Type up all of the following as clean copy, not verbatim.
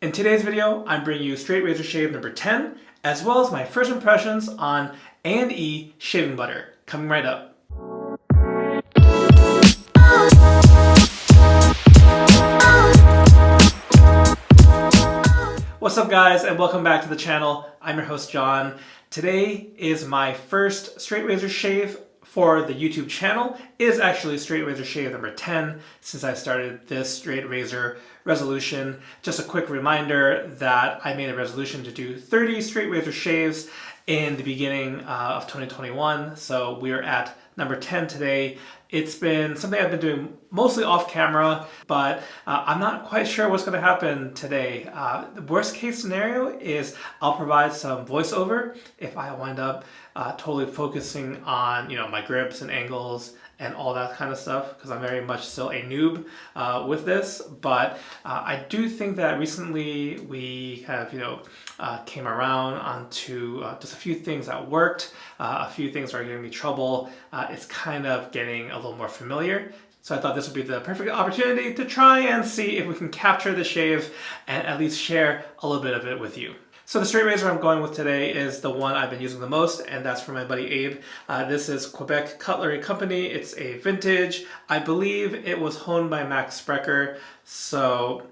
In today's video, I'm bringing you straight razor shave number 10, as well as my first impressions on A&E shaving butter, coming right up. What's up guys, and welcome back to the channel. I'm your host John. Today is my first straight razor shave for the YouTube channel. It is actually straight razor shave number 10 since I started this straight razor resolution. Just a quick reminder that I made a resolution to do 30 straight razor shaves in the beginning of 2021. So we're at number 10 today. It's been something I've been doing mostly off camera, but I'm not quite sure what's going to happen today. The worst case scenario is I'll provide some voiceover if I wind up totally focusing on, my grips and angles and all that kind of stuff, because I'm very much still a noob with this. But I do think that recently we kind of, came around onto just a few things that worked, a few things are giving me trouble. It's kind of getting a little more familiar. So I thought this would be the perfect opportunity to try and see if we can capture the shave and at least share a little bit of it with you. So the straight razor I'm going with today is the one I've been using the most, and that's from my buddy Abe. This is Quebec Cutlery Company. It's a vintage. I believe it was honed by Max Sprecher. So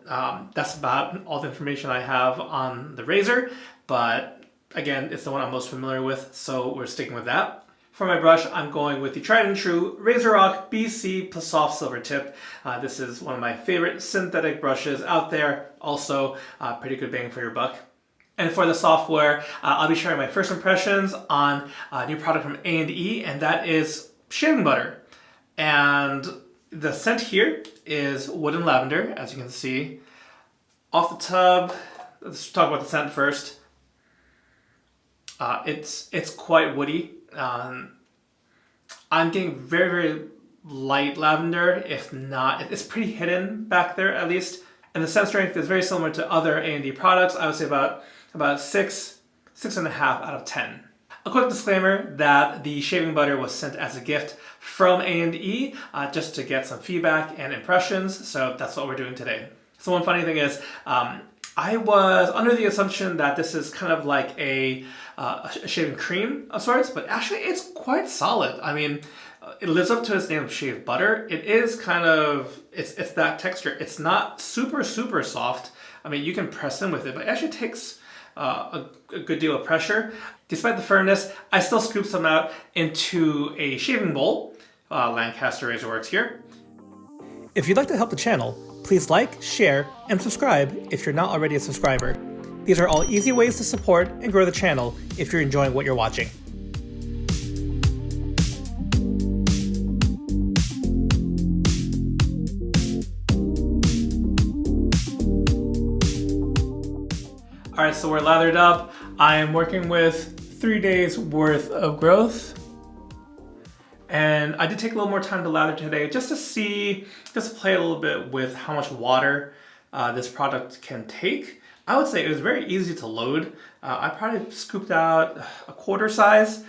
that's about all the information I have on the razor. But again, it's the one I'm most familiar with, so we're sticking with that. For my brush, I'm going with the tried and true RazoRock BC Plissoft Silvertip. This is one of my favorite synthetic brushes out there. Also, pretty good bang for your buck. And for the software, I'll be sharing my first impressions on a new product from A&E, and that is shaving butter. And the scent here is wood and lavender, as you can see. Off the tub, let's talk about the scent first. It's quite woody. I'm getting very, very light lavender, if not, it's pretty hidden back there at least. And the scent strength is very similar to other A&E products. I would say about 6.5 out of 10. A quick disclaimer that the shaving butter was sent as a gift from A&E just to get some feedback and impressions. So that's what we're doing today. So one funny thing is, I was under the assumption that this is kind of like a shaving cream of sorts, but actually it's quite solid. I mean, it lives up to its name of shave butter. It is kind of, it's that texture. It's not super, super soft. I mean, you can press in with it, but it actually takes a good deal of pressure. Despite the firmness, I still scoop some out into a shaving bowl. Lancaster RazoRworks here. If you'd like to help the channel, please like, share, and subscribe if you're not already a subscriber. These are all easy ways to support and grow the channel if you're enjoying what you're watching. Alright, so we're lathered up. I am working with 3 days worth of growth. And I did take a little more time to lather today just to play a little bit with how much water this product can take. I would say it was very easy to load. I probably scooped out a quarter size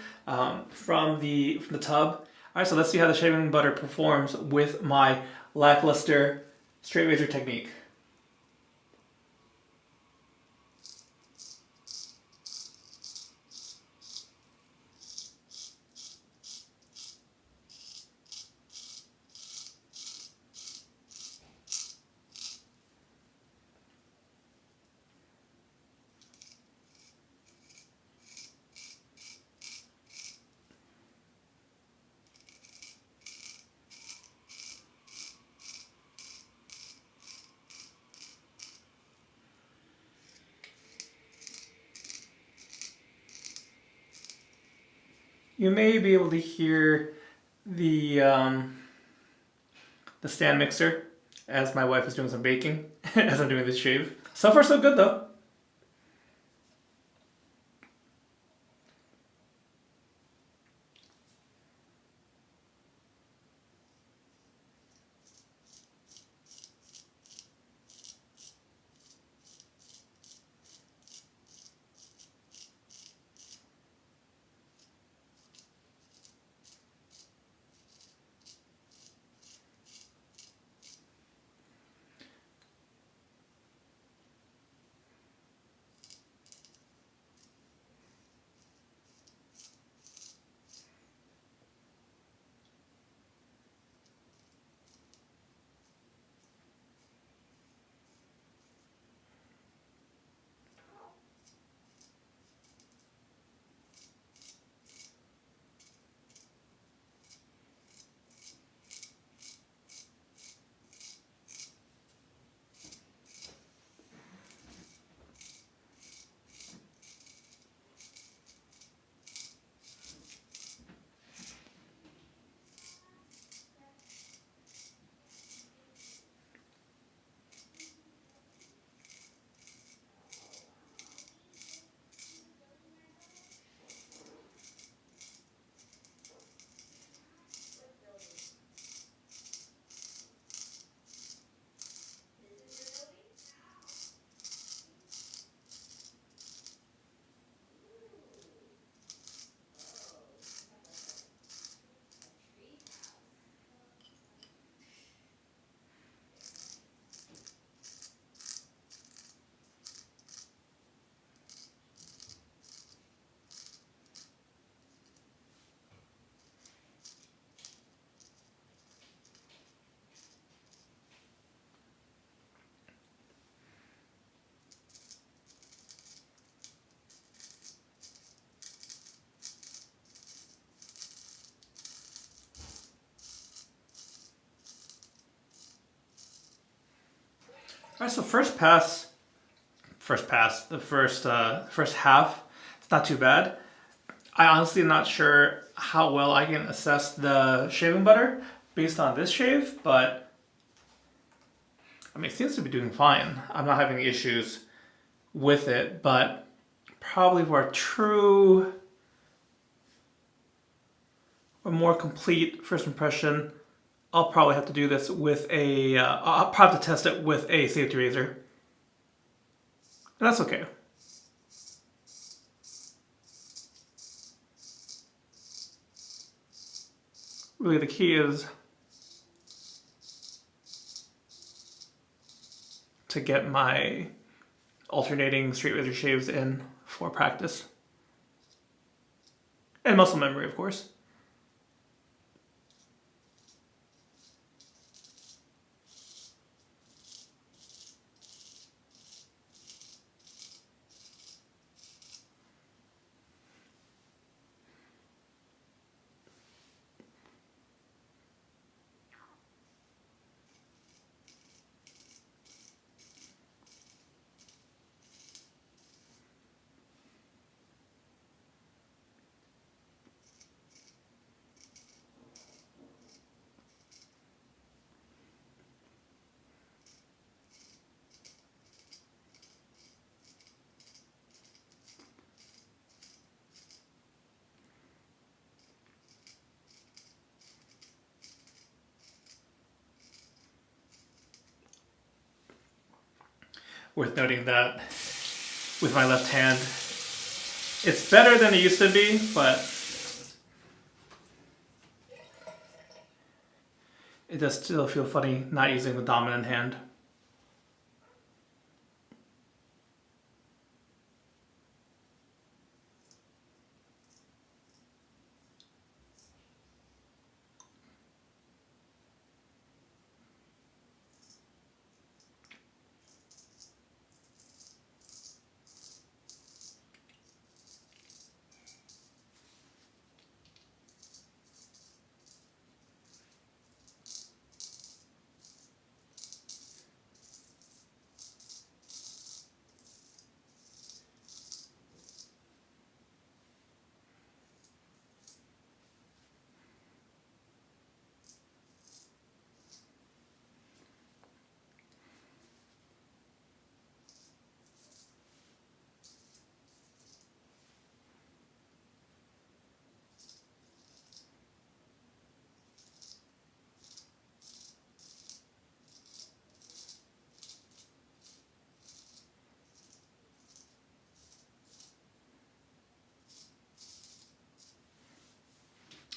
from the tub. Alright, so let's see how the shaving butter performs with my lackluster straight razor technique. You may be able to hear the stand mixer as my wife is doing some baking as I'm doing this shave. So far so good though. All right, so first pass, the first half, it's not too bad. I honestly am not sure how well I can assess the shaving butter based on this shave, but I mean, it seems to be doing fine. I'm not having issues with it, but probably for a more complete first impression, I'll probably have to do this with I'll probably have to test it with a safety razor. And that's okay. Really, the key is to get my alternating straight razor shaves in for practice. And muscle memory, of course. Worth noting that with my left hand, it's better than it used to be, but it does still feel funny not using the dominant hand.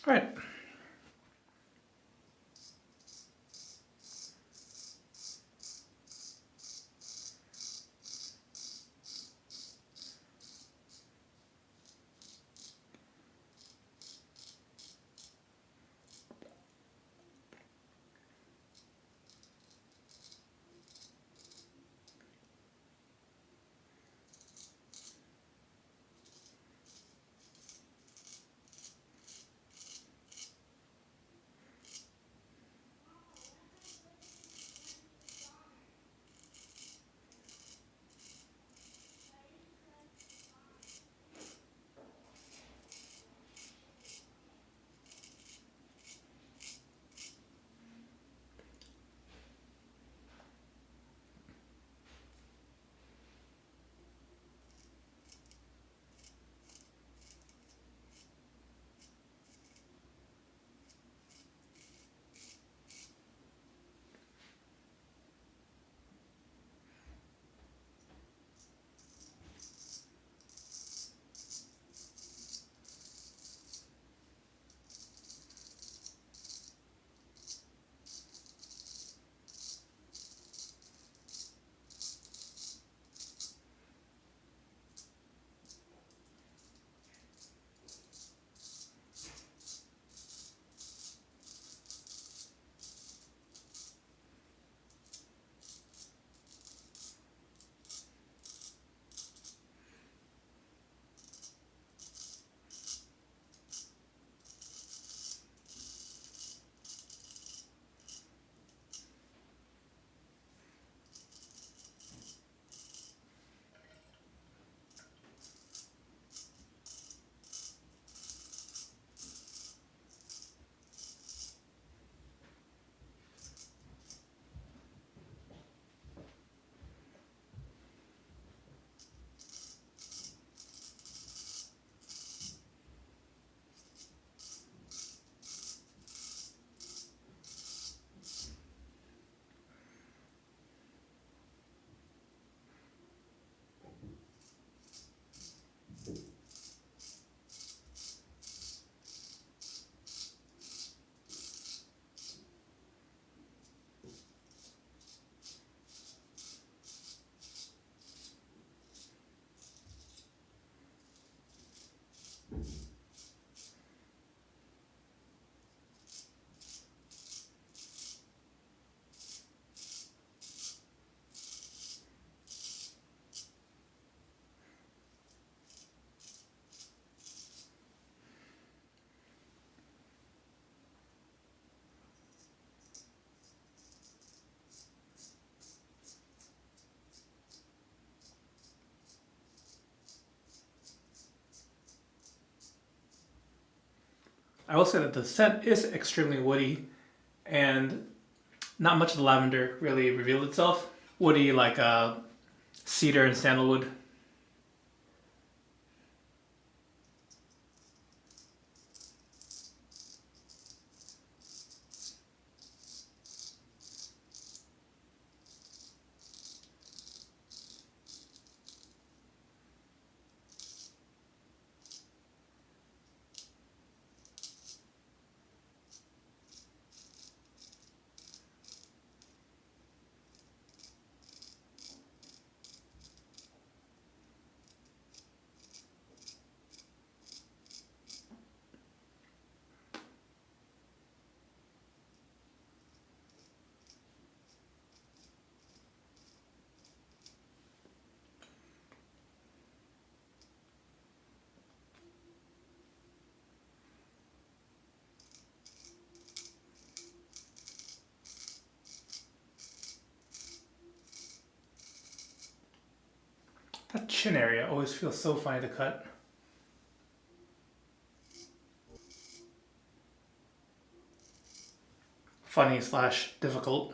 All right. I will say that the scent is extremely woody, and not much of the lavender really revealed itself. Woody like cedar and sandalwood. That chin area always feels so funny to cut. Funny / difficult.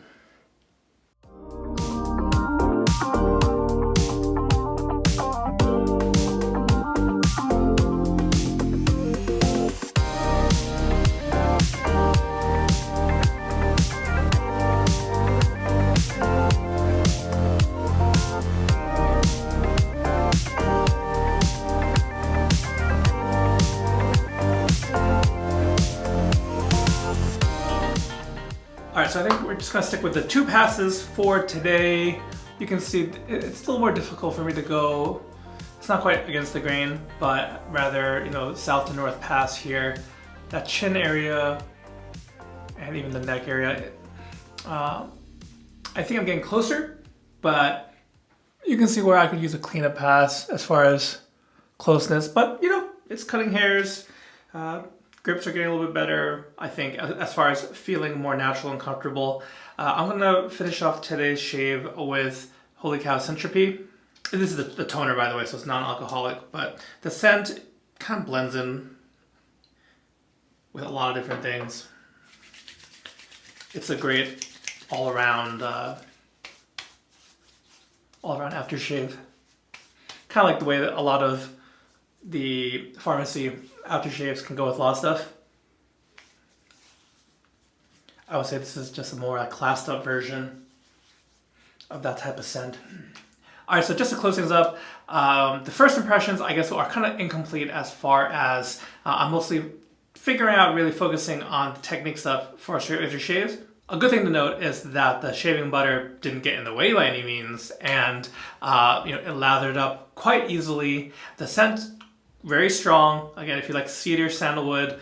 Alright, so I think we're just going to stick with the 2 passes for today. You can see it's still more difficult for me to go, it's not quite against the grain, but rather, you know, south to north pass here. That chin area and even the neck area, I think I'm getting closer, but you can see where I could use a cleanup pass as far as closeness, but you know, it's cutting hairs. Grips are getting a little bit better, I think, as far as feeling more natural and comfortable. I'm gonna finish off today's shave with Holy Cow Scentropy. This is the toner, by the way, so it's non-alcoholic, but the scent kind of blends in with a lot of different things. It's a great all-around aftershave. Kind of like the way that a lot of the pharmacy aftershaves can go with a lot of stuff. I would say this is just a more classed up version of that type of scent. Alright, so just to close things up, the first impressions I guess are kind of incomplete as far as I'm mostly figuring out, really focusing on the technique stuff for straight razor shaves. A good thing to note is that the shaving butter didn't get in the way by any means, and you know, it lathered up quite easily. The scent, very strong. Again, if you like cedar, sandalwood,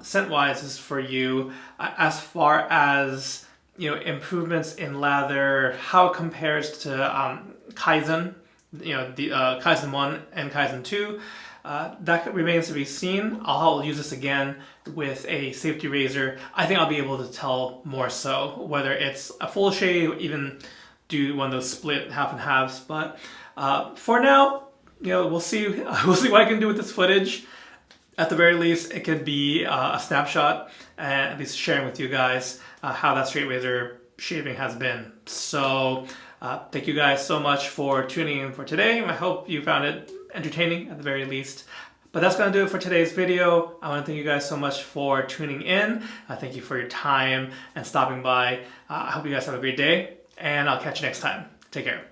scent-wise is for you. As far as, you know, improvements in lather, how it compares to Kaizen, you know, the Kaizen 1 and Kaizen 2, that remains to be seen. I'll use this again with a safety razor. I think I'll be able to tell more so, whether it's a full shave, even do one of those split half and halves. But for now, you know, we'll see what I can do with this footage. At the very least, it could be a snapshot, and at least sharing with you guys how that straight razor shaving has been. So thank you guys so much for tuning in for today. I hope you found it entertaining at the very least. But that's going to do it for today's video. I want to thank you guys so much for tuning in. Thank you for your time and stopping by. I hope you guys have a great day, and I'll catch you next time. Take care.